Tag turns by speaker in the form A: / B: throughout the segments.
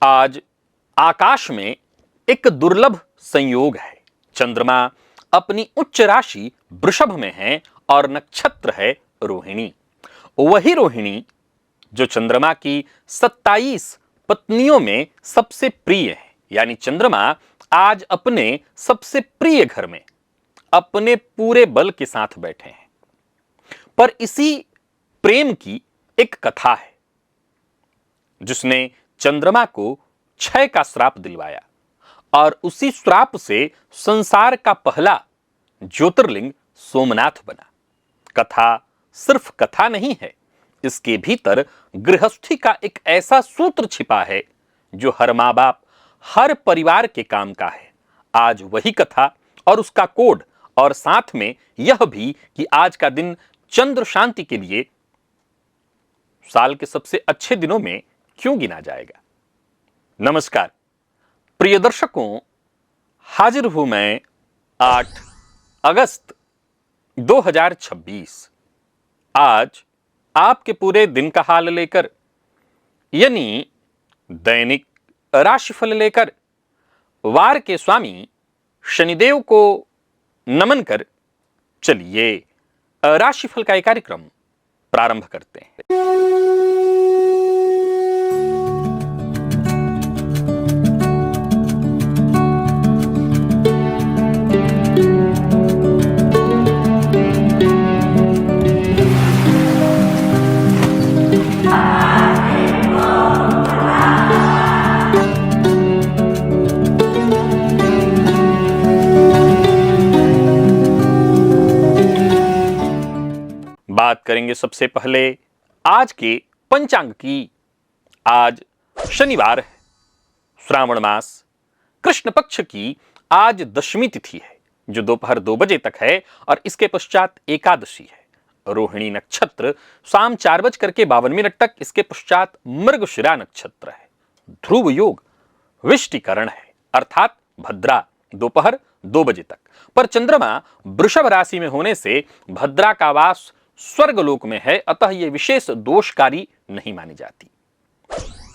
A: आज आकाश में एक दुर्लभ संयोग है। चंद्रमा अपनी उच्च राशि वृषभ में है और नक्षत्र है रोहिणी। वही रोहिणी जो चंद्रमा की 27 पत्नियों में सबसे प्रिय है। यानी चंद्रमा आज अपने सबसे प्रिय घर में अपने पूरे बल के साथ बैठे हैं। पर इसी प्रेम की एक कथा है जिसने चंद्रमा को क्षय का श्राप दिलवाया और उसी श्राप से संसार का पहला ज्योतिर्लिंग सोमनाथ बना। कथा सिर्फ कथा नहीं है, इसके भीतर गृहस्थी का एक ऐसा सूत्र छिपा है जो हर मां बाप, हर परिवार के काम का है। आज वही कथा और उसका कोड, और साथ में यह भी कि आज का दिन चंद्र शांति के लिए साल के सबसे अच्छे दिनों में क्यों गिना जाएगा। नमस्कार प्रिय दर्शकों, हाजिर हूं मैं 8 अगस्त 2026 आज आपके पूरे दिन का हाल लेकर, यानी दैनिक राशिफल लेकर वार के स्वामी शनिदेव को नमन कर चलिए राशिफल का एक कार्यक्रम प्रारंभ करते हैं। बात करेंगे सबसे पहले आज के पंचांग की। आज शनिवार है, श्रावण मास कृष्ण पक्ष की आज दशमी तिथि है जो दोपहर 2 बजे तक है और इसके पश्चात एकादशी है। रोहिणी नक्षत्र शाम 4:52 तक, इसके पश्चात मृगशिरा नक्षत्र है। ध्रुव योग विष्टिकरण है अर्थात भद्रा दोपहर 2 बजे तक। पर चंद्रमा वृषभ राशि में होने से भद्रा का वास स्वर्गलोक में है, अतः यह विशेष दोषकारी नहीं मानी जाती।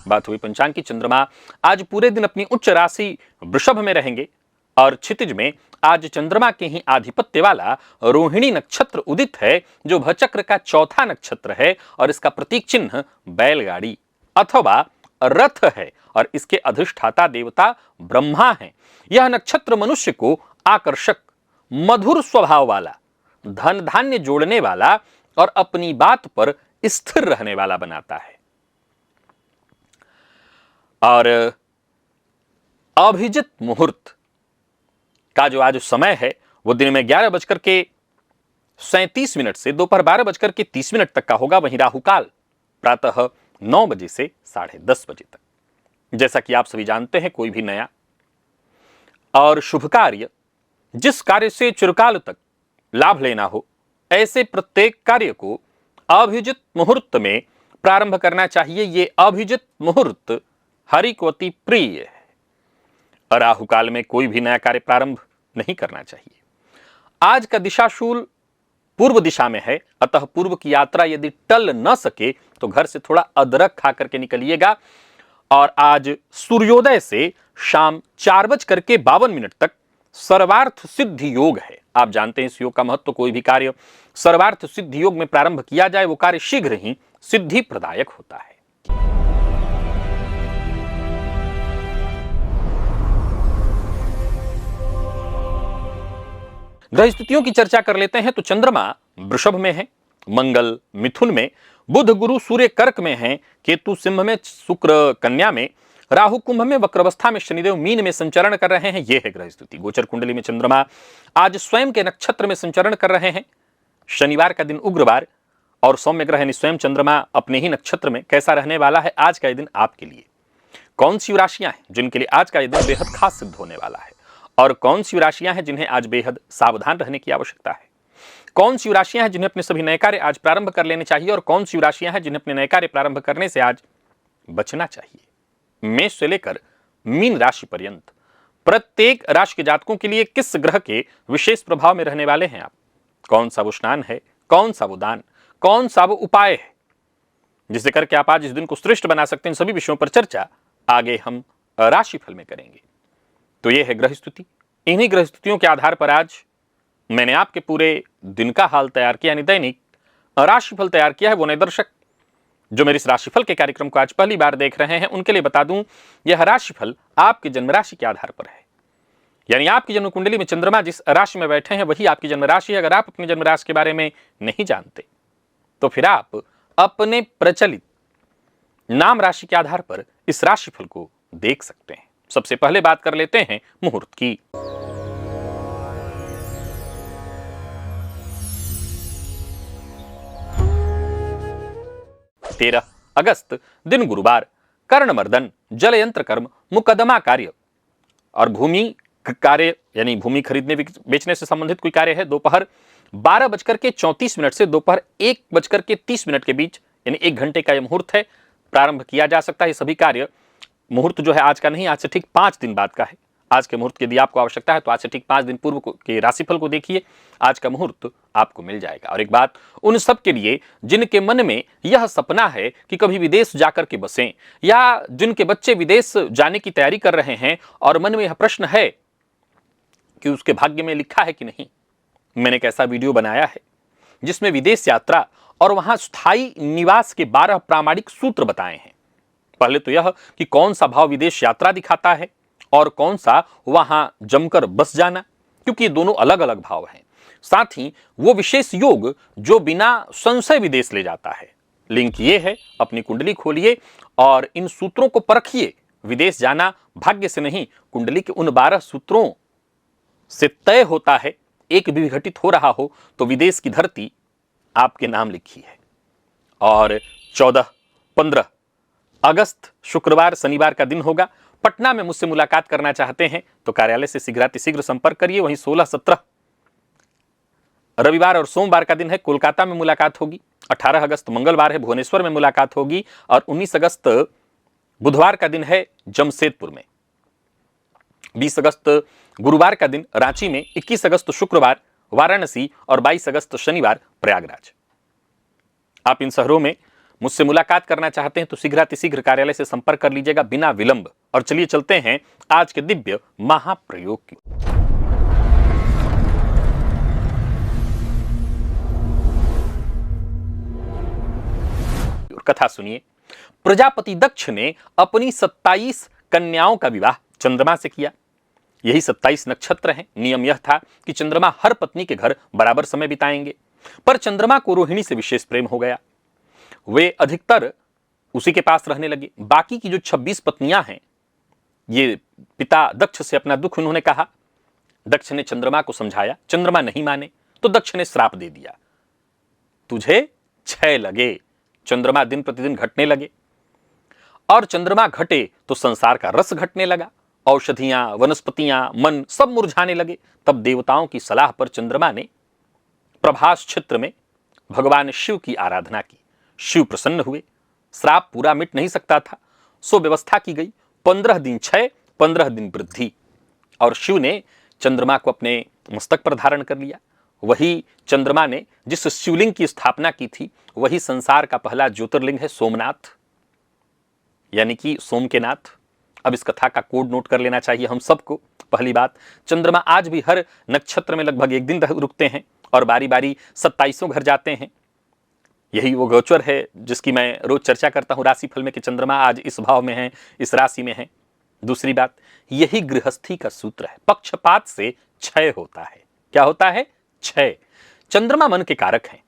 A: बात हुई पंचांग की। चंद्रमा आज पूरे दिन अपनी उच्च राशि वृषभ में रहेंगे और क्षितिज में आज चंद्रमा के ही आधिपत्य वाला रोहिणी नक्षत्र उदित है जो भचक्र का चौथा नक्षत्र है और इसका प्रतीक चिन्ह बैलगाड़ी अथवा रथ है और इसके अधिष्ठाता देवता ब्रह्मा हैं। यह नक्षत्र मनुष्य को आकर्षक, मधुर स्वभाव वाला, धन धान्य जोड़ने वाला और अपनी बात पर स्थिर रहने वाला बनाता है। और अभिजित मुहूर्त का जो आज समय है वो दिन में 11:37 से दोपहर 12:30 तक का होगा। वहीं राहुकाल प्रातः 9 बजे से 10:30 बजे तक। जैसा कि आप सभी जानते हैं, कोई भी नया और शुभ कार्य, जिस कार्य से चिरकाल तक लाभ लेना हो, ऐसे प्रत्येक कार्य को अभिजित मुहूर्त में प्रारंभ करना चाहिए। ये अभिजित मुहूर्त हरि को अति प्रिय है। राहुकाल में कोई भी नया कार्य प्रारंभ नहीं करना चाहिए। आज का दिशाशूल पूर्व दिशा में है, अतः पूर्व की यात्रा यदि टल न सके तो घर से थोड़ा अदरक खा करके निकलिएगा। और आज सूर्योदय से शाम 4:52 तक सर्वार्थ सिद्धि योग है। आप जानते हैं इस योग का महत्व। कोई भी कार्य सर्वार्थ सिद्धि योग में प्रारंभ किया जाए वो कार्य शीघ्र ही सिद्धि प्रदायक होता है। ग्रह स्थितियों की चर्चा कर लेते हैं। तो चंद्रमा वृषभ में है, मंगल मिथुन में, बुध गुरु सूर्य कर्क में है, केतु सिंह में, शुक्र कन्या में, राहु कुंभ में, वक्रावस्था में शनिदेव मीन में संचरण कर रहे हैं। यह है ग्रह स्थिति। गोचर कुंडली में चंद्रमा आज स्वयं के नक्षत्र में संचरण कर रहे हैं। शनिवार का दिन उग्रवार और सौम्य ग्रह यानी स्वयं चंद्रमा अपने ही नक्षत्र में कैसा रहने वाला है आज का यह दिन आपके लिए। कौन सी राशियां हैं जिनके लिए आज का यह दिन बेहद खास सिद्ध होने वाला है और कौन सी राशियां हैं जिन्हें आज बेहद सावधान रहने की आवश्यकता है। कौन सी राशियां हैं जिन्हें अपने सभी नए कार्य आज प्रारंभ कर लेने चाहिए और कौन सी राशियां हैं जिन्हें अपने नए कार्य प्रारंभ करने से आज बचना चाहिए। मेष से लेकर मीन राशि पर्यंत प्रत्येक राशि के जातकों के लिए किस ग्रह के विशेष प्रभाव में रहने वाले हैं आप, कौन सा वो स्नान है, कौन सा वो दान, कौन सा वो उपाय है जिससे करके आप आज इस दिन को श्रेष्ठ बना सकते हैं। सभी विषयों पर चर्चा आगे हम राशिफल में करेंगे। तो ये है ग्रह स्थिति। इन्हीं ग्रह स्थितियों के आधार पर आज मैंने आपके पूरे दिन का हाल तैयार किया, यानी दैनिक राशिफल तैयार किया है। वो नए दर्शक जो मेरे इस राशिफल के कार्यक्रम को आज पहली बार देख रहे हैं, उनके लिए बता दूं, यह राशिफल आपकी जन्म राशि के आधार पर है। यानी आपकी जन्म कुंडली में चंद्रमा जिस राशि में बैठे हैं वही आपकी जन्म राशि है। अगर आप अपनी जन्म राशि के बारे में नहीं जानते तो फिर आप अपने प्रचलित नाम राशि के आधार पर इस राशिफल को देख सकते हैं। सबसे पहले बात कर लेते हैं मुहूर्त की। 13 अगस्त दिन गुरुवार, कर्णमर्दन, जलयंत्र कर्म, मुकदमा कार्य और भूमि कार्य यानी भूमि खरीदने बेचने से संबंधित कोई कार्य है दोपहर 12:34 से दोपहर 1:30 के बीच, यानी 1 घंटे का यह मुहूर्त है। प्रारंभ किया जा सकता है। सभी कार्य मुहूर्त जो है आज का नहीं, आज से ठीक 5 दिन बाद का है। आज के मुहूर्त की यदि आपको आवश्यकता है तो आज से ठीक 5 दिन पूर्व के राशिफल को देखिए, आज का मुहूर्त आपको मिल जाएगा। और एक बात उन सब के लिए जिनके मन में यह सपना है कि कभी विदेश जाकर के बसें, या जिनके बच्चे विदेश जाने की तैयारी कर रहे हैं और मन में यह प्रश्न है कि उसके भाग्य में लिखा है कि नहीं। मैंने एक ऐसा वीडियो बनाया है जिसमें विदेश यात्रा और वहां स्थायी निवास के 12 प्रामाणिक सूत्र बताए हैं। पहले तो यह कि कौन सा भाव विदेश यात्रा दिखाता है और कौन सा वहां जमकर बस जाना, क्योंकि ये दोनों अलग अलग भाव हैं। साथ ही वो विशेष योग जो बिना संशय विदेश ले जाता है। लिंक ये है, अपनी कुंडली खोलिए और इन सूत्रों को परखिए। विदेश जाना भाग्य से नहीं, कुंडली के उन 12 सूत्रों से तय होता है। एक भी विघटित हो रहा हो तो विदेश की धरती आपके नाम लिखी है। और 14-15 अगस्त शुक्रवार शनिवार का दिन होगा। पटना में मुझसे मुलाकात करना चाहते हैं तो कार्यालय से शीघ्रातिशीघ्र संपर्क करिए। वहीं 16-17 रविवार और सोमवार का दिन है, कोलकाता में मुलाकात होगी। 18 अगस्त मंगलवार है, भुवनेश्वर में मुलाकात होगी। और 19 अगस्त बुधवार का दिन है जमशेदपुर में। 20 अगस्त गुरुवार का दिन रांची में। 21 अगस्त शुक्रवार वाराणसी और 22 अगस्त शनिवार प्रयागराज। आप इन शहरों में मुझसे मुलाकात करना चाहते हैं तो शीघ्रातिशीघ्र कार्यालय से संपर्क कर लीजिएगा बिना विलंब। और चलिए चलते हैं आज के दिव्य महाप्रयोग की। कथा सुनिए। प्रजापति दक्ष ने अपनी 27 कन्याओं का विवाह चंद्रमा से किया। यही 27 नक्षत्र हैं। नियम यह था कि चंद्रमा हर पत्नी के घर बराबर समय बिताएंगे, पर चंद्रमा को रोहिणी से विशेष प्रेम हो गया। वे अधिकतर उसी के पास रहने लगे। बाकी की जो 26 पत्नियां हैं, ये पिता दक्ष से अपना दुख उन्होंने कहा। दक्ष ने चंद्रमा को समझाया, चंद्रमा नहीं माने तो दक्ष ने श्राप दे दिया, तुझे क्षय लगे। चंद्रमा दिन प्रतिदिन घटने लगे और चंद्रमा घटे तो संसार का रस घटने लगा। औषधियां, वनस्पतियां, मन सब मुरझाने लगे। तब देवताओं की सलाह पर चंद्रमा ने प्रभास क्षेत्र में भगवान शिव की आराधना की। शिव प्रसन्न हुए। श्राप पूरा मिट नहीं सकता था, सो व्यवस्था की गई 15 दिन क्षय, 15 दिन वृद्धि। और शिव ने चंद्रमा को अपने मस्तक पर धारण कर लिया। वही चंद्रमा ने जिस शिवलिंग की स्थापना की थी वही संसार का पहला ज्योतिर्लिंग है सोमनाथ, यानी कि सोम के नाथ। अब इस कथा का कोड नोट कर लेना चाहिए हम सबको। पहली बात, चंद्रमा आज भी हर नक्षत्र में लगभग 1 दिन रुकते हैं और बारी बारी 27 घर जाते हैं। यही वो गोचर है जिसकी मैं रोज चर्चा करता हूं राशिफल में कि चंद्रमा आज इस भाव में है, इस राशि में है। दूसरी बात, यही गृहस्थी का सूत्र है। पक्षपात से क्षय होता है। क्या होता है? क्षय। चंद्रमा मन के कारक हैं।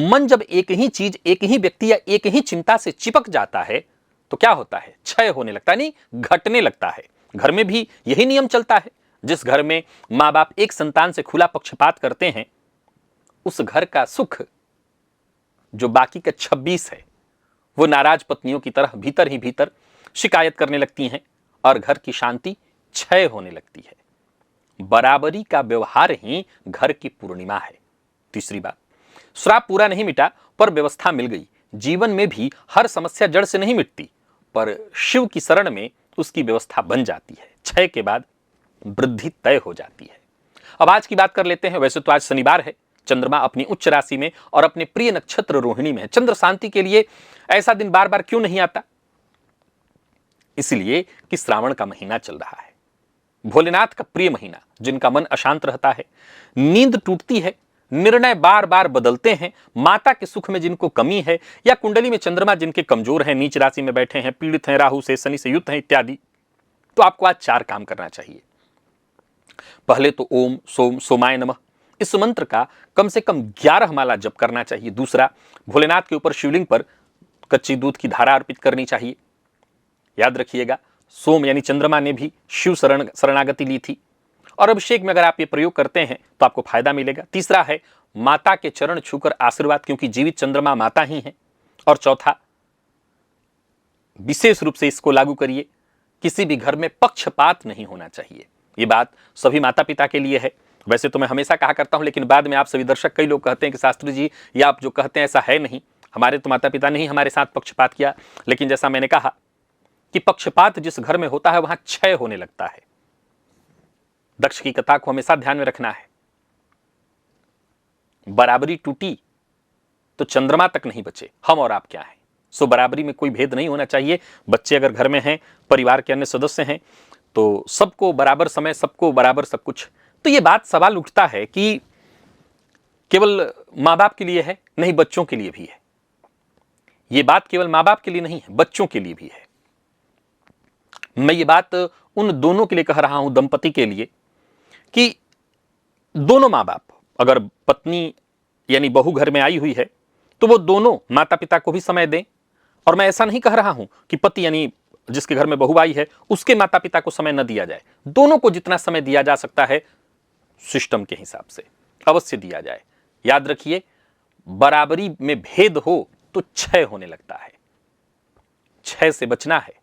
A: मन जब एक ही चीज, एक ही व्यक्ति या एक ही चिंता से चिपक जाता है तो क्या होता है? क्षय होने लगता है, नहीं घटने लगता है। घर में भी यही नियम चलता है। जिस घर में मां बाप एक संतान से खुला पक्षपात करते हैं, उस घर का सुख जो बाकी का 26 है वो नाराज पत्नियों की तरह भीतर ही भीतर शिकायत करने लगती हैं और घर की शांति क्षय होने लगती है। बराबरी का व्यवहार ही घर की पूर्णिमा है। तीसरी बात, श्राप पूरा नहीं मिटा पर व्यवस्था मिल गई। जीवन में भी हर समस्या जड़ से नहीं मिटती, पर शिव की शरण में उसकी व्यवस्था बन जाती है। क्षय के बाद वृद्धि तय हो जाती है। अब आज की बात कर लेते हैं। वैसे तो आज शनिवार है, चंद्रमा अपनी उच्च राशि में और अपने प्रिय नक्षत्र रोहिणी में है। चंद्र शांति के लिए ऐसा दिन बार बार क्यों नहीं आता? इसलिए कि श्रावण का महीना चल रहा है, भोलेनाथ का प्रिय महीना, जिनका मन अशांत रहता है, नींद टूटती है, निर्णय बार बार बदलते हैं, माता के सुख में जिनको कमी है, या कुंडली में चंद्रमा जिनके कमजोर हैं, नीच राशि में बैठे हैं, पीड़ित हैं, राहु से शनि से युक्त हैं इत्यादि, तो आपको आज 4 काम करना चाहिए। पहले तो ओम सोम सोमाय नमः इस मंत्र का कम से कम 11 माला जप करना चाहिए। दूसरा, भोलेनाथ के ऊपर शिवलिंग पर कच्ची दूध की धारा अर्पित करनी चाहिए। याद रखिएगा, सोम यानी चंद्रमा ने भी शिव शरणागति ली थी, और अभिषेक में अगर आप ये प्रयोग करते हैं तो आपको फायदा मिलेगा। तीसरा है माता के चरण छूकर आशीर्वाद, क्योंकि जीवित चंद्रमा माता ही है। और चौथा, विशेष रूप से इसको लागू करिए, किसी भी घर में पक्षपात नहीं होना चाहिए। ये बात सभी माता पिता के लिए है। वैसे तो मैं हमेशा कहा करता हूं, लेकिन बाद में आप सभी दर्शक, कई लोग कहते हैं कि शास्त्री जी, ये आप जो कहते हैं ऐसा है नहीं, हमारे तो माता पिता ने ही हमारे साथ पक्षपात किया। लेकिन जैसा मैंने कहा कि पक्षपात जिस घर में होता है वहां क्षय होने लगता है। दक्ष की कथा को हमेशा ध्यान में रखना है। बराबरी टूटी तो चंद्रमा तक नहीं बचे, हम और आप क्या हैं। सो बराबरी में कोई भेद नहीं होना चाहिए। बच्चे अगर घर में हैं, परिवार के अन्य सदस्य हैं, तो सबको बराबर समय, सबको बराबर सब कुछ। तो ये बात सवाल उठता है कि केवल माँ बाप के लिए है? नहीं, बच्चों के लिए भी है। ये बात केवल माँ बाप के लिए नहीं है, बच्चों के लिए भी है। मैं ये बात उन दोनों के लिए कह रहा हूं, दंपति के लिए, कि दोनों माँ बाप, अगर पत्नी यानी बहू घर में आई हुई है तो वो दोनों माता पिता को भी समय दें। और मैं ऐसा नहीं कह रहा हूं कि पति यानी जिसके घर में बहू आई है उसके माता पिता को समय न दिया जाए। दोनों को जितना समय दिया जा सकता है सिस्टम के हिसाब से अवश्य दिया जाए। याद रखिए, बराबरी में भेद हो तो क्षय होने लगता है। क्षय से बचना है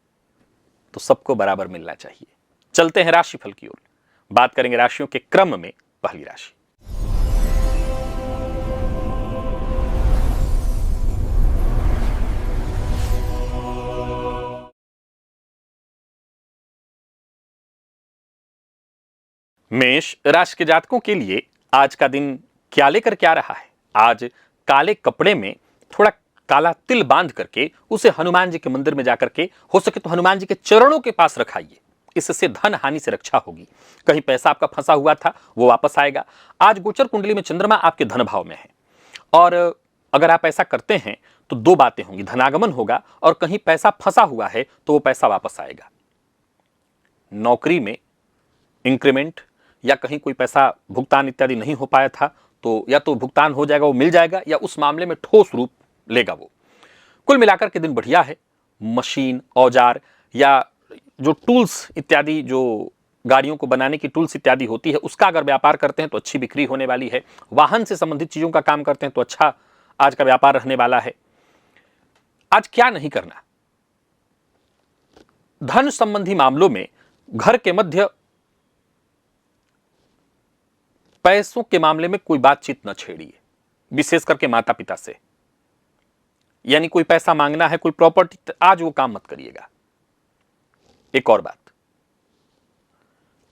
A: तो सबको बराबर मिलना चाहिए। चलते हैं राशिफल की ओर, बात करेंगे राशियों के क्रम में। पहली राशि मेष राशि के जातकों के लिए आज का दिन क्या लेकर क्या रहा है। आज काले कपड़े में थोड़ा काला तिल बांध करके उसे हनुमान जी के मंदिर में जाकर के, हो सके तो हनुमान जी के चरणों के पास रखाइए। इससे धन हानि से रक्षा होगी। कहीं पैसा आपका फंसा हुआ था वो वापस आएगा। आज गोचर कुंडली में चंद्रमा आपके धन भाव में है, और अगर आप ऐसा करते हैं तो 2 बातें होंगी, धनागमन होगा और कहीं पैसा फंसा हुआ है तो वो पैसा वापस आएगा। नौकरी में इंक्रीमेंट या कहीं कोई पैसा भुगतान इत्यादि नहीं हो पाया था तो या तो भुगतान हो जाएगा, वो मिल जाएगा, या उस मामले में ठोस रूप लेगा वो। कुल मिलाकर के दिन बढ़िया है। मशीन, औजार या जो टूल्स इत्यादि, जो गाड़ियों को बनाने की टूल्स इत्यादि होती है, उसका अगर व्यापार करते हैं तो अच्छी बिक्री होने वाली है। वाहन से संबंधित चीजों का काम करते हैं तो अच्छा आज का व्यापार रहने वाला है। आज क्या नहीं करना, धन संबंधी मामलों में घर के मध्य पैसों के मामले में कोई बातचीत न छेड़िए, विशेष करके माता पिता से। यानी कोई पैसा मांगना है, कोई प्रॉपर्टी, आज वो काम मत करिएगा। एक और बात,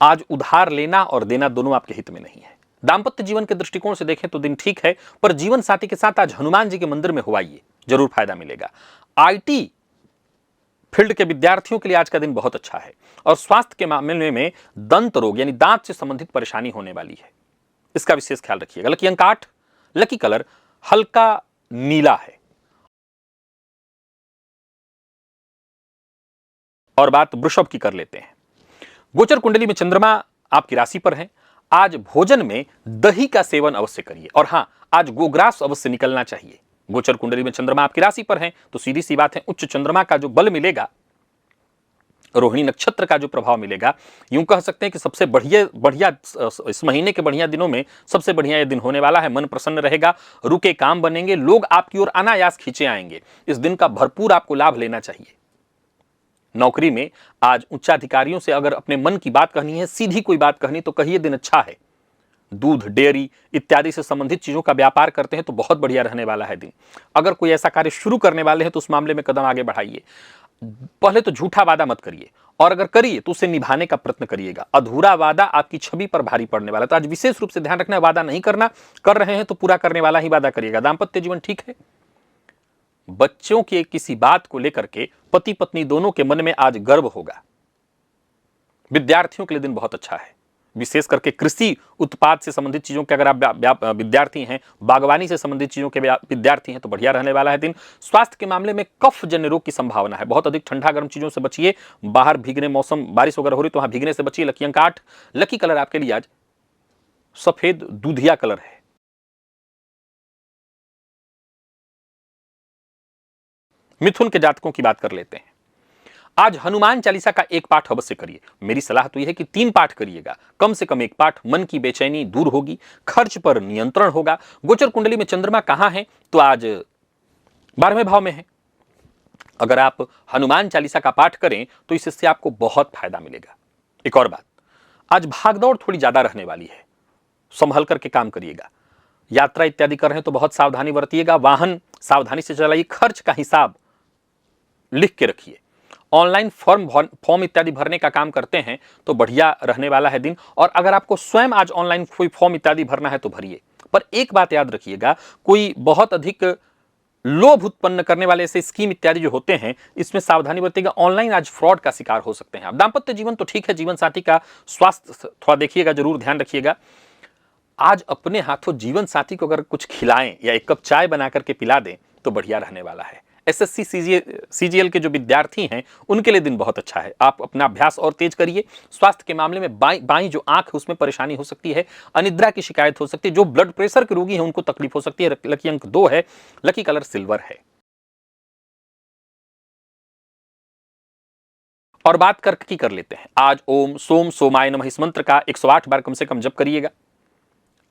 A: आज उधार लेना और देना दोनों आपके हित में नहीं है। दांपत्य जीवन के दृष्टिकोण से देखें तो दिन ठीक है, पर जीवन साथी के साथ आज हनुमान जी के मंदिर में हुआइए, जरूर फायदा मिलेगा। आईटी फील्ड के विद्यार्थियों के लिए आज का दिन बहुत अच्छा है, और स्वास्थ्य के मामले में दंत रोग यानी दांत से संबंधित परेशानी होने वाली है, इसका विशेष ख्याल रखिएगा। लकी अंक 8, लकी कलर हल्का नीला है। और बात वृषभ की कर लेते हैं। गोचर कुंडली में चंद्रमा आपकी राशि पर है। आज भोजन में दही का सेवन अवश्य करिए, और हां, आज गोग्रास अवश्य निकलना चाहिए। गोचर कुंडली में चंद्रमा आपकी राशि पर है तो सीधी सी बात है, उच्च चंद्रमा का जो बल मिलेगा, रोहिणी नक्षत्र का जो प्रभाव मिलेगा, यूं कह सकते हैं कि सबसे बढ़िया इस महीने के बढ़िया दिनों में सबसे बढ़िया यह दिन होने वाला है। मन प्रसन्न रहेगा, रुके काम बनेंगे, लोग आपकी ओर अनायास खींचे आएंगे। इस दिन का भरपूर आपको लाभ लेना चाहिए। नौकरी में आज उच्चाधिकारियों से अगर अपने मन की बात कहनी है, सीधी कोई बात कहनी, तो कहिए दिन अच्छा है। दूध, डेयरी इत्यादि से संबंधित चीजों का व्यापार करते हैं तो बहुत बढ़िया रहने वाला है दिन। अगर कोई ऐसा कार्य शुरू करने वाले हैं तो उस मामले में कदम आगे बढ़ाइए। पहले तो झूठा वादा मत करिए, और अगर करिए तो उसे निभाने का प्रयत्न करिएगा। अधूरा वादा आपकी छवि पर भारी पड़ने वाला है, तो आज विशेष रूप से ध्यान रखना है, वादा नहीं करना, कर रहे हैं तो पूरा करने वाला ही वादा करिएगा। दांपत्य जीवन ठीक है। बच्चों के किसी बात को लेकर के पति पत्नी दोनों के मन में आज गर्व होगा। विद्यार्थियों के लिए दिन बहुत अच्छा है, विशेष करके कृषि उत्पाद से संबंधित चीजों के अगर आप विद्यार्थी हैं, बागवानी से संबंधित चीजों के विद्यार्थी हैं तो बढ़िया रहने वाला है दिन। स्वास्थ्य के मामले में कफ जन्य रोग की संभावना है, बहुत अधिक ठंडा गर्म चीजों से बचिए, बाहर भीगने, मौसम बारिश वगैरह हो रही तो वहां भीगने से बचिए। लकी अंक 8, लकी कलर आपके लिए आज सफेद दूधिया कलर है। मिथुन के जातकों की बात कर लेते हैं। आज हनुमान चालीसा का एक पाठ अवश्य करिए। मेरी सलाह तो यह है कि 3 पाठ करिएगा, कम से कम एक पाठ। मन की बेचैनी दूर होगी, खर्च पर नियंत्रण होगा। गोचर कुंडली में चंद्रमा कहां है तो आज 12वें भाव में है। अगर आप हनुमान चालीसा का पाठ करें तो इससे आपको बहुत फायदा मिलेगा। एक और बात, आज भागदौड़ थोड़ी ज्यादा रहने वाली है, संभल करके काम करिएगा। यात्रा इत्यादि कर रहे हैं तो बहुत सावधानी बरतिएगा, वाहन सावधानी से चलाइए, खर्च का हिसाब लिख के रखिए। ऑनलाइन फॉर्म इत्यादि भरने का काम करते हैं तो बढ़िया रहने वाला है दिन। और अगर आपको स्वयं आज ऑनलाइन कोई फॉर्म इत्यादि भरना है तो भरिए। पर एक बात याद रखिएगा, कोई बहुत अधिक लोभ उत्पन्न करने वाले ऐसे स्कीम इत्यादि जो होते हैं, इसमें सावधानी बरतिएगा। ऑनलाइन आज फ्रॉड का शिकार हो सकते हैं आप। दाम्पत्य जीवन तो ठीक है, जीवन साथी का स्वास्थ्य थोड़ा देखिएगा, जरूर ध्यान रखिएगा। आज अपने हाथों जीवन साथी को अगर कुछ खिलाएं या एक कप चाय बना करके पिला दें तो बढ़िया रहने वाला है। एसएससी सीजीएल के जो विद्यार्थी हैं उनके लिए दिन बहुत अच्छा है। आप अपना अभ्यास और तेज करिए। स्वास्थ्य के मामले में बाई जो आंख है उसमें परेशानी हो सकती है, अनिद्रा की शिकायत हो सकती है, जो ब्लड प्रेशर के रोगी हैं उनको तकलीफ हो सकती है। लकी अंक 2 है, लकी कलर सिल्वर है। और बात कर लेते हैं। आज ओम सोम सोमाय नमः इस मंत्र का 108 बार कम से कम जप करिएगा।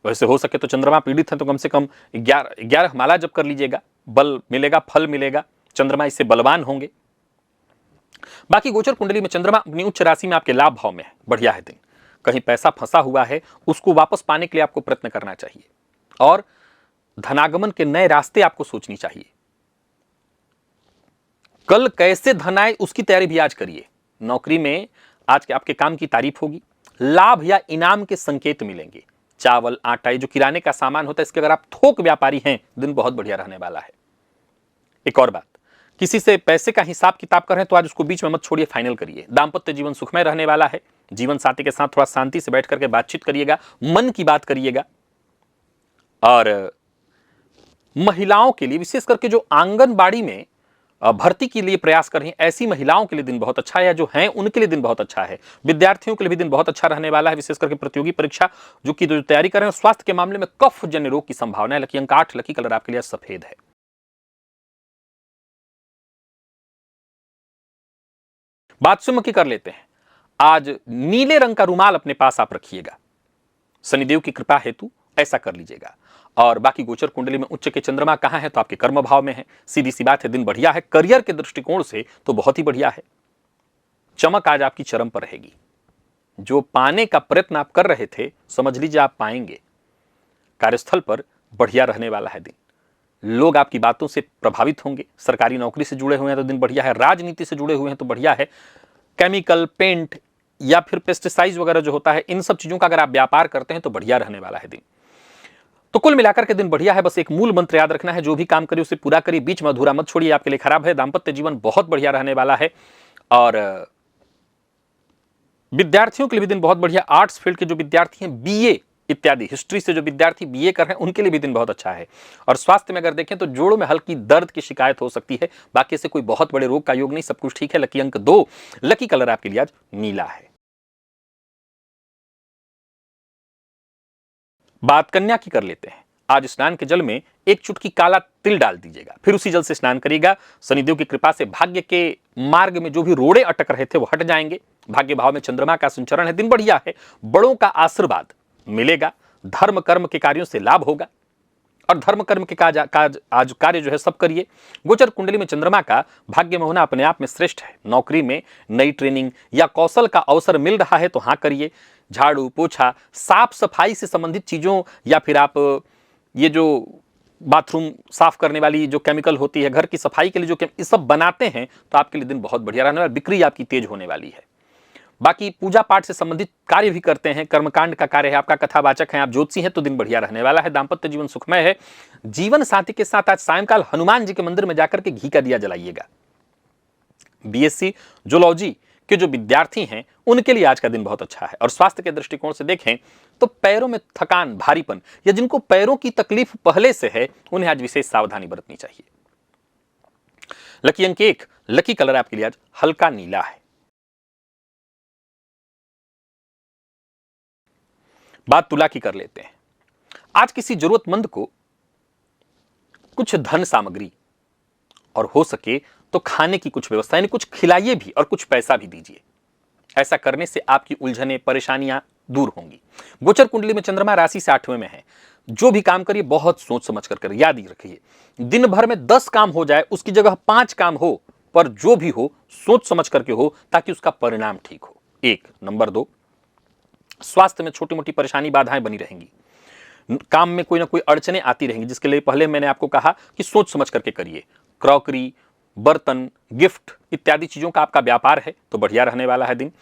A: वैसे हो सके तो चंद्रमा पीड़ित है तो कम से कम 11 माला जप कर लीजिएगा, बल मिलेगा, फल मिलेगा, चंद्रमा इससे बलवान होंगे। बाकी गोचर कुंडली में चंद्रमा अपनी उच्च राशि में आपके लाभ भाव में है, बढ़िया है दिन। कहीं पैसा फंसा हुआ है उसको वापस पाने के लिए आपको प्रयत्न करना चाहिए और धनागमन के नए रास्ते आपको सोचनी चाहिए। कल कैसे धन आए उसकी तैयारी भी आज करिए। नौकरी में आज के आपके काम की तारीफ होगी, लाभ या इनाम के संकेत मिलेंगे। चावल आटा जो किराने का सामान होता है इसके अगर आप थोक व्यापारी हैं दिन बहुत बढ़िया रहने वाला है। एक और बात, किसी से पैसे का हिसाब किताब कर रहे हैं तो आज उसको बीच में मत छोड़िए, फाइनल करिए। दाम्पत्य जीवन सुखमय रहने वाला है। जीवन साथी के साथ थोड़ा शांति से बैठ करके बातचीत करिएगा, मन की बात करिएगा। और महिलाओं के लिए विशेष करके जो आंगनबाड़ी में भर्ती के लिए प्रयास कर रही हैं ऐसी महिलाओं के लिए दिन बहुत अच्छा है, या जो हैं उनके लिए दिन बहुत अच्छा है। विद्यार्थियों के लिए भी दिन बहुत अच्छा रहने वाला है, विशेष करके प्रतियोगी परीक्षा जो तैयारी कर रहे हैं। स्वास्थ्य के मामले में कफ जन्य रोग की संभावना है। लकी अंक 8, लकी कलर आपके लिए सफेद है। बात सुमुखी कर लेते हैं। आज नीले रंग का रुमाल अपने पास आप रखिएगा, शनिदेव की कृपा हेतु ऐसा कर लीजिएगा। और बाकी गोचर कुंडली में उच्च के चंद्रमा कहां है तो आपके कर्म भाव में है। सीधी सी बात है, दिन बढ़िया है। करियर के दृष्टिकोण से तो बहुत ही बढ़िया है। चमक आज आपकी चरम पर रहेगी। जो पाने का प्रयत्न आप कर रहे थे समझ लीजिए आप पाएंगे। कार्यस्थल पर बढ़िया रहने वाला है दिन। लोग आपकी बातों से प्रभावित होंगे। सरकारी नौकरी से जुड़े हुए हैं तो दिन बढ़िया है। राजनीति से जुड़े हुए हैं तो बढ़िया है। केमिकल, पेंट या फिर पेस्टिसाइड वगैरह जो होता है इन सब चीजों का अगर आप व्यापार करते हैं तो बढ़िया रहने वाला है दिन। तो कुल मिलाकर के दिन बढ़िया है। बस एक मूल मंत्र याद रखना है, जो भी काम करिए उसे पूरा करिए, बीच में अधूरा मत छोड़िए, आपके लिए खराब है। दाम्पत्य जीवन बहुत बढ़िया रहने वाला है। और विद्यार्थियों के लिए भी दिन बहुत बढ़िया। आर्ट्स फील्ड के जो विद्यार्थी हैं, बीए इत्यादि, हिस्ट्री से जो विद्यार्थी बीए कर रहे हैं उनके लिए भी दिन बहुत अच्छा है। और स्वास्थ्य में अगर देखें तो जोड़ों में हल्की दर्द की शिकायत हो सकती है, बाकी से कोई बहुत बड़े रोग का योग नहीं, सब कुछ ठीक है। लकी अंक 2, लकी कलर आपके लिए आज नीला है। बात कन्या की कर लेते हैं। आज स्नान के जल में एक चुटकी काला तिल डाल दीजिएगा, फिर उसी जल से स्नान करिएगा। शनिदेव की कृपा से भाग्य के मार्ग में जो भी रोड़े अटक रहे थे वो हट जाएंगे। भाग्य भाव में चंद्रमा का संचरण है, दिन बढ़िया है। बड़ों का आशीर्वाद मिलेगा। धर्म कर्म के कार्यों से लाभ होगा और धर्म कर्म के आज कार्य जो है सब करिए। गोचर कुंडली में चंद्रमा का भाग्य में होना अपने आप में श्रेष्ठ है। नौकरी में नई ट्रेनिंग या कौशल का अवसर मिल रहा है तो हाँ करिए। झाड़ू पोछा, साफ सफाई से संबंधित चीजों, या फिर आप ये जो बाथरूम साफ करने वाली जो केमिकल होती है, घर की सफाई के लिए जो ये सब बनाते हैं तो आपके लिए दिन बहुत बढ़िया रहने वाला। बिक्री आपकी तेज होने वाली है। बाकी पूजा पाठ से संबंधित कार्य भी करते हैं, कर्मकांड का कार्य है, आपका कथावाचक है, आप ज्योतिषी हैं तो दिन बढ़िया रहने वाला है। दाम्पत्य जीवन सुखमय है। जीवन साथी के साथ आज सायंकाल हनुमान जी के मंदिर में जाकर के घी का दिया जलाइएगा। बीएससी जूलॉजी के जो विद्यार्थी हैं उनके लिए आज का दिन बहुत अच्छा है। और स्वास्थ्य के दृष्टिकोण से देखें तो पैरों में थकान, भारीपन या जिनको पैरों की तकलीफ पहले से है उन्हें आज विशेष सावधानी बरतनी चाहिए। लकी अंक 1, लकी कलर आपके लिए आज हल्का नीला है। बात तुला की कर लेते हैं। आज किसी जरूरतमंद को कुछ धन सामग्री और हो सके तो खाने की कुछ व्यवस्था, यानी कुछ खिलाइए भी और कुछ पैसा भी दीजिए। ऐसा करने से आपकी उलझने, परेशानियां दूर होंगी। गोचर कुंडली में चंद्रमा राशि से 8वें में है। जो भी काम करिए बहुत सोच समझ कर, याद ही रखिए, दिन भर में 10 काम हो जाए उसकी जगह 5 काम हो, पर जो भी हो सोच समझ करके हो ताकि उसका परिणाम ठीक हो। 1 नंबर 2, स्वास्थ्य में छोटी मोटी परेशानी, बाधाएं बनी रहेंगी। काम में कोई ना कोई अड़चने आती रहेंगी, जिसके लिए पहले मैंने आपको कहा कि सोच समझ करके करिए। क्रॉकरी, बर्तन, गिफ्ट इत्यादि चीजों का आपका व्यापार है तो बढ़िया रहने वाला है दिन।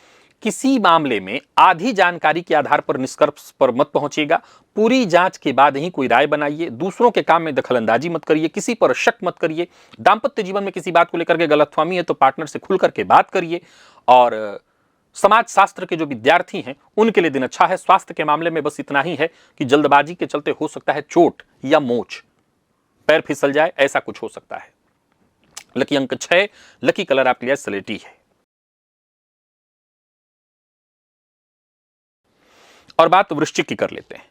A: किसी मामले में आधी जानकारी के आधार पर निष्कर्ष पर मत पहुंचिएगा। पूरी जांच के बाद ही कोई राय बनाइए। दूसरों के काम में दखलंदाजी मत करिए, किसी पर शक मत करिए। दाम्पत्य जीवन में किसी बात को लेकर के गलतफहमी है तो पार्टनर से खुल करके बात करिए। और समाज शास्त्र के जो विद्यार्थी हैं उनके लिए दिन अच्छा है। स्वास्थ्य के मामले में बस इतना ही है कि जल्दबाजी के चलते हो सकता है चोट या मोच, पैर फिसल जाए, ऐसा कुछ हो सकता है। लकी अंक 6, लकी कलर आपके लिए स्लेटी है। और बात वृश्चिक की कर लेते हैं।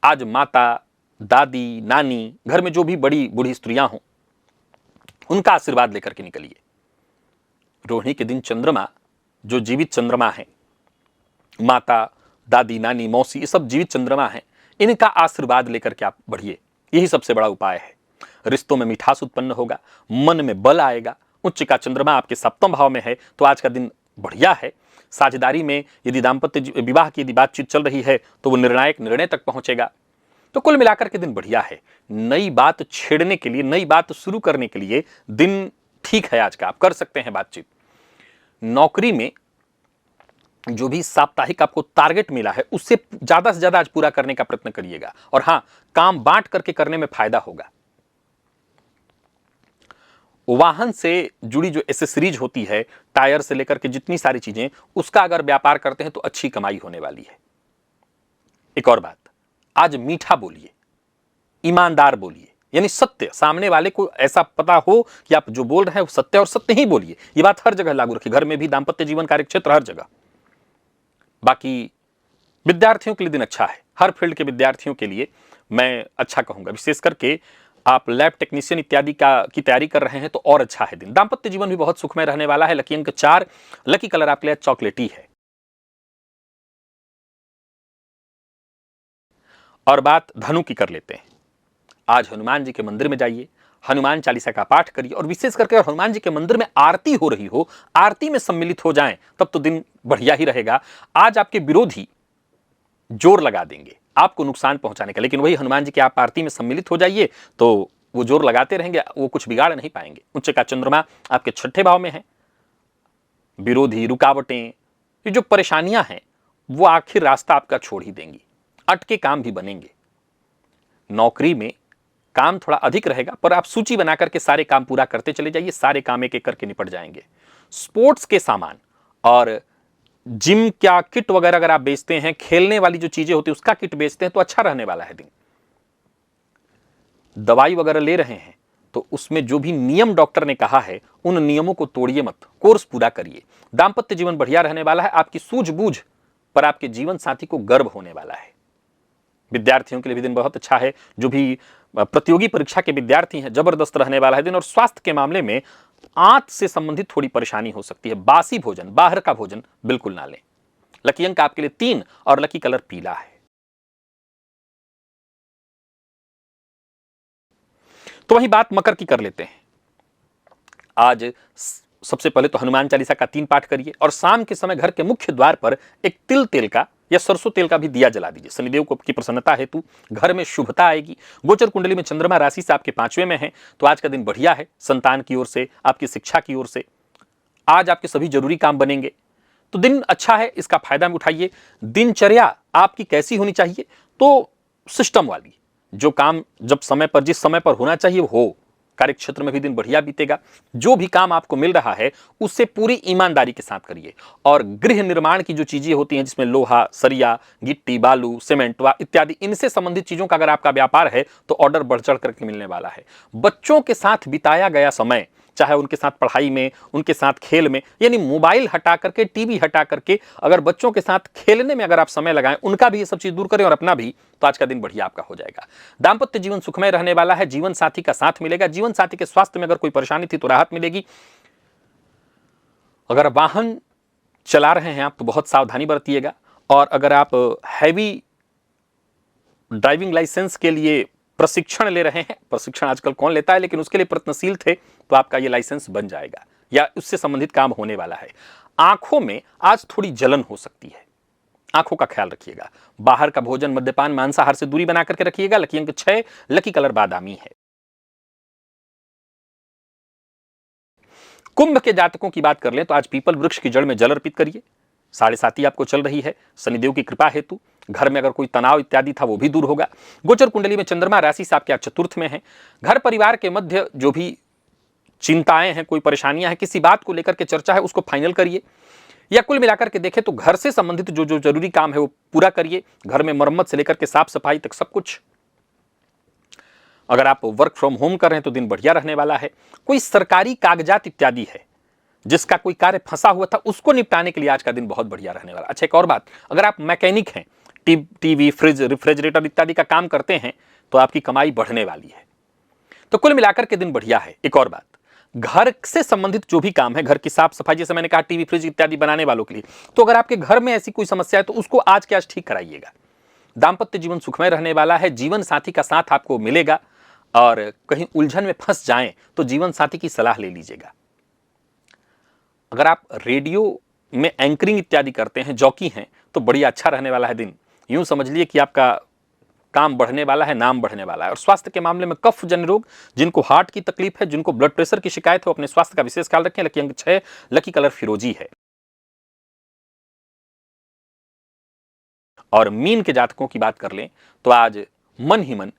A: आज माता, दादी, नानी, घर में जो भी बड़ी बूढ़ी स्त्रियां हों उनका आशीर्वाद लेकर के निकलिए। रोहिणी के दिन चंद्रमा, जो जीवित चंद्रमा है, माता, दादी, नानी, मौसी, ये सब जीवित चंद्रमा हैं, इनका आशीर्वाद लेकर के आप बढ़िए। यही सबसे बड़ा उपाय है। रिश्तों में मिठास उत्पन्न होगा, मन में बल आएगा। उच्च का चंद्रमा आपके 7वें भाव में है तो आज का दिन बढ़िया है। साझेदारी में यदि दाम्पत्य विवाह की यदि बातचीत चल रही है तो वो निर्णायक निर्णय तक पहुंचेगा। तो कुल मिलाकर के दिन बढ़िया है। नई बात छेड़ने के लिए, नई बात शुरू करने के लिए दिन ठीक है आज का, आप कर सकते हैं बातचीत। नौकरी में जो भी साप्ताहिक आपको टारगेट मिला है उससे ज्यादा से ज्यादा आज पूरा करने का प्रयत्न करिएगा। और हां, काम बांट करके करने में फायदा होगा। वाहन से जुड़ी जो एसेसरीज होती है, टायर से लेकर के जितनी सारी चीजें, उसका अगर व्यापार करते हैं तो अच्छी कमाई होने वाली है। एक और बात, आज मीठा बोलिए, ईमानदार बोलिए, यानी सत्य। सामने वाले को ऐसा पता हो कि आप जो बोल रहे हैं वो सत्य, और सत्य ही बोलिए। ये बात हर जगह लागू रखिए, घर में भी, दाम्पत्य जीवन, कार्यक्षेत्र, हर जगह। बाकी विद्यार्थियों के लिए दिन अच्छा है। हर फील्ड के विद्यार्थियों के लिए मैं अच्छा कहूंगा। विशेष करके आप लैब टेक्नीशियन इत्यादि की तैयारी कर रहे हैं तो और अच्छा है दिन। दाम्पत्य जीवन भी बहुत सुखमय रहने वाला है। लकी अंक 4, लकी कलर आपके लिए चॉकलेटी है। और बात धनु की कर लेते हैं। आज हनुमान जी के मंदिर में जाइए, हनुमान चालीसा का पाठ करिए। और विशेष करके हनुमान जी के मंदिर में आरती हो रही हो, आरती में सम्मिलित हो जाएं, तब तो दिन बढ़िया ही रहेगा। आज आपके विरोधी जोर लगा देंगे आपको नुकसान पहुंचाने का, लेकिन वही हनुमान जी की आप आरती में सम्मिलित हो जाइए तो वो जोर लगाते रहेंगे, वो कुछ बिगाड़ नहीं पाएंगे। उच्च का चंद्रमा आपके 6ठे भाव में है। विरोधी, रुकावटें, ये जो परेशानियां हैं वो आखिर रास्ता आपका छोड़ ही देंगी। अटके काम भी बनेंगे। नौकरी में काम थोड़ा अधिक रहेगा, पर आप सूची बना करके सारे काम पूरा करते चले जाइए। सारे काम एक एक करके निपट जाएंगे। स्पोर्ट्स के सामान और जिम क्या किट वगैरह अगर आप बेचते हैं, खेलने वाली जो चीजें होती है उसका किट बेचते हैं तो अच्छा रहने वाला है दिन। दवाई वगैरह ले रहे हैं तो उसमें जो भी नियम डॉक्टर ने कहा है उन नियमों को तोड़िए मत, कोर्स पूरा करिए। दाम्पत्य जीवन बढ़िया रहने वाला है। आपकी सूझबूझ पर आपके जीवन साथी को गर्व होने वाला है। विद्यार्थियों के लिए भी दिन बहुत अच्छा है। जो भी प्रतियोगी परीक्षा के विद्यार्थी हैं, जबरदस्त रहने वाला है दिन। और स्वास्थ्य के मामले में आंत से संबंधित थोड़ी परेशानी हो सकती है। बासी भोजन, बाहर का भोजन बिल्कुल ना लें। लकी अंक आपके लिए 3 और लकी कलर पीला है। तो वही बात मकर की कर लेते हैं। आज सबसे पहले तो हनुमान चालीसा का 3 पाठ करिए और शाम के समय घर के मुख्य द्वार पर एक तिल तेल का या सरसों तेल का भी दिया जला दीजिए। शनिदेव को की प्रसन्नता हेतु घर में शुभता आएगी। गोचर कुंडली में चंद्रमा राशि से आपके 5वें में है तो आज का दिन बढ़िया है। संतान की ओर से, आपकी शिक्षा की ओर से आज आपके सभी जरूरी काम बनेंगे। तो दिन अच्छा है, इसका फायदा में उठाइए। दिनचर्या आपकी कैसी होनी चाहिए? तो सिस्टम वाली, जो काम जब समय पर, जिस समय पर होना चाहिए हो। कार्य क्षेत्र में भी दिन बढ़िया बीतेगा। जो भी काम आपको मिल रहा है उससे पूरी ईमानदारी के साथ करिए। और गृह निर्माण की जो चीजें होती हैं, जिसमें लोहा, सरिया, गिट्टी, बालू, सीमेंट इत्यादि, इनसे संबंधित चीजों का अगर आपका व्यापार है तो ऑर्डर बढ़ चढ़ करके मिलने वाला है। बच्चों के साथ बिताया गया समय, चाहे उनके साथ पढ़ाई में, उनके साथ खेल में, यानी मोबाइल हटा करके, टीवी हटा करके अगर बच्चों के साथ खेलने में अगर आप समय लगाएं, उनका भी ये सब चीज दूर करें और अपना भी, तो आज का दिन बढ़िया आपका हो जाएगा। दांपत्य जीवन सुखमय रहने वाला है। जीवन साथी का साथ मिलेगा। जीवन साथी के स्वास्थ्य में अगर कोई परेशानी थी तो राहत मिलेगी। अगर वाहन चला रहे हैं आप तो बहुत सावधानी बरतिएगा। और अगर आप हैवी ड्राइविंग लाइसेंस के लिए प्रशिक्षण ले रहे हैं, प्रशिक्षण आजकल कौन लेता है, लेकिन उसके लिए प्रयत्नशील थे, तो आपका ये लाइसेंस बन जाएगा या उससे संबंधित काम होने वाला है। आंखों में आज थोड़ी जलन हो सकती है, आंखों का ख्याल रखिएगा। बाहर का भोजन, मद्यपान, मांसाहार से दूरी बना करके रखिएगा। लकी अंक 6, लकी कलर बादामी है। कुंभ के जातकों की बात कर लें तो आज पीपल वृक्ष की जड़ में जल अर्पित करिए। 7.5 आपको चल रही है, शनिदेव की कृपा हेतु घर में अगर कोई तनाव इत्यादि था वो भी दूर होगा। गोचर कुंडली में चंद्रमा राशि से आपके आज चतुर्थ में है। घर परिवार के मध्य जो भी चिंताएं हैं, कोई परेशानियां हैं, किसी बात को लेकर के चर्चा है, उसको फाइनल करिए। या कुल मिलाकर के देखें तो घर से संबंधित जो जो जरूरी काम है वो पूरा करिए। घर में मरम्मत से लेकर के साफ सफाई तक सब कुछ। अगर आप वर्क फ्रॉम होम कर रहे हैं तो दिन बढ़िया रहने वाला है। कोई सरकारी कागजात इत्यादि है जिसका कोई कार्य फंसा हुआ था, उसको निपटाने के लिए आज का दिन बहुत बढ़िया रहने वाला। अच्छा, एक और बात, अगर आप मैकेनिक हैं, टीवी, फ्रिज, रेफ्रिजरेटर इत्यादि का काम करते हैं तो आपकी कमाई बढ़ने वाली है। तो कुल मिलाकर के दिन बढ़िया है। एक और बात, घर से संबंधित जो भी काम है, घर की साफ सफाई, जैसे मैंने कहा टीवी, फ्रिज इत्यादि बनाने वालों के लिए, तो अगर आपके घर में ऐसी कोई समस्या है तो उसको आज के आज ठीक कराइएगा। दांपत्य जीवन सुखमय रहने वाला है। जीवन साथी का साथ आपको मिलेगा। और कहीं उलझन में फंस जाएं तो जीवन साथी की सलाह ले लीजिएगा। अगर आप रेडियो में एंकरिंग इत्यादि करते हैं, जॉकी हैं, तो बढ़िया अच्छा रहने वाला है दिन। यूं समझ लिए कि आपका काम बढ़ने वाला है, नाम बढ़ने वाला है। और स्वास्थ्य के मामले में कफ जन्य रोग, जिनको हार्ट की तकलीफ है, जिनको ब्लड प्रेशर की शिकायत है, वो अपने स्वास्थ्य का विशेष ख्याल रखें। लकी अंक 6, लकी कलर फिरोजी है। और मीन के जातकों की बात कर लें तो आज मन ही मन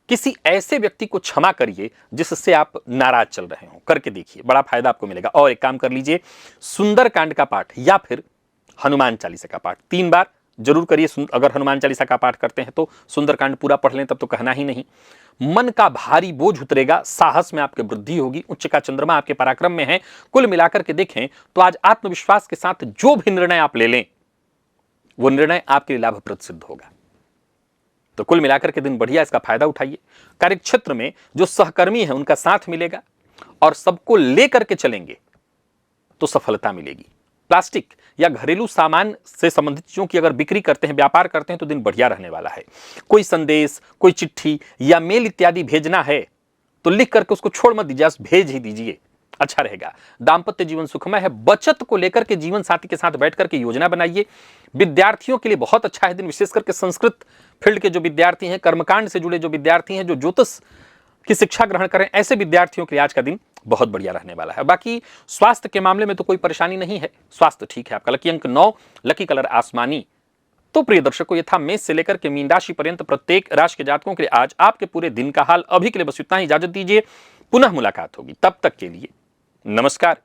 A: किसी ऐसे व्यक्ति को क्षमा करिए जिससे आप नाराज चल रहे हो। करके देखिए, बड़ा फायदा आपको मिलेगा। और एक काम कर लीजिए, सुंदरकांड का पाठ या फिर हनुमान चालीसा का पाठ 3 बार जरूर करिए। अगर हनुमान चालीसा का पाठ करते हैं तो सुंदरकांड पूरा पढ़ लें, तब तो कहना ही नहीं। मन का भारी बोझ उतरेगा, साहस में आपकी वृद्धि होगी। उच्च का चंद्रमा आपके पराक्रम में है। कुल मिलाकर के देखें तो आज आत्मविश्वास के साथ जो भी निर्णय आप ले लें वो निर्णय आपके लिए लाभप्रद सिद्ध होगा। तो कुल मिलाकर के दिन बढ़िया, इसका फायदा उठाइए। कार्यक्षेत्र में जो सहकर्मी है उनका साथ मिलेगा और सबको लेकर के चलेंगे तो सफलता मिलेगी। प्लास्टिक या घरेलू सामान से संबंधित चीजों की अगर बिक्री करते हैं, व्यापार करते हैं, तो दिन बढ़िया रहने वाला है। कोई संदेश, कोई चिट्ठी या मेल इत्यादि भेजना है तो लिख करके उसको छोड़ मत दीजिए, भेज ही दीजिए, अच्छा रहेगा। दांपत्य जीवन सुखमय है। बचत को लेकर के जीवन साथी के साथ बैठ करके योजना बनाइए। विद्यार्थियों के लिए बहुत अच्छा है दिन, विशेष करके संस्कृत फील्ड के जो विद्यार्थी हैं, कर्मकांड से जुड़े जो विद्यार्थी हैं, जो ज्योतिष की शिक्षा ग्रहण करें, ऐसे विद्यार्थियों के लिए आज का दिन बहुत बढ़िया रहने वाला है। बाकी स्वास्थ्य के मामले में तो कोई परेशानी नहीं है, स्वास्थ्य ठीक है आपका। लकी अंक 9, लकी कलर आसमानी। तो प्रिय दर्शकों, ये था मेष से लेकर के मीन राशि पर्यंत प्रत्येक राशि के जातकों के लिए आज आपके पूरे दिन का हाल। अभी के लिए बस इतना ही, इजाजत दीजिए, पुनः मुलाकात होगी। तब तक के लिए नमस्कार।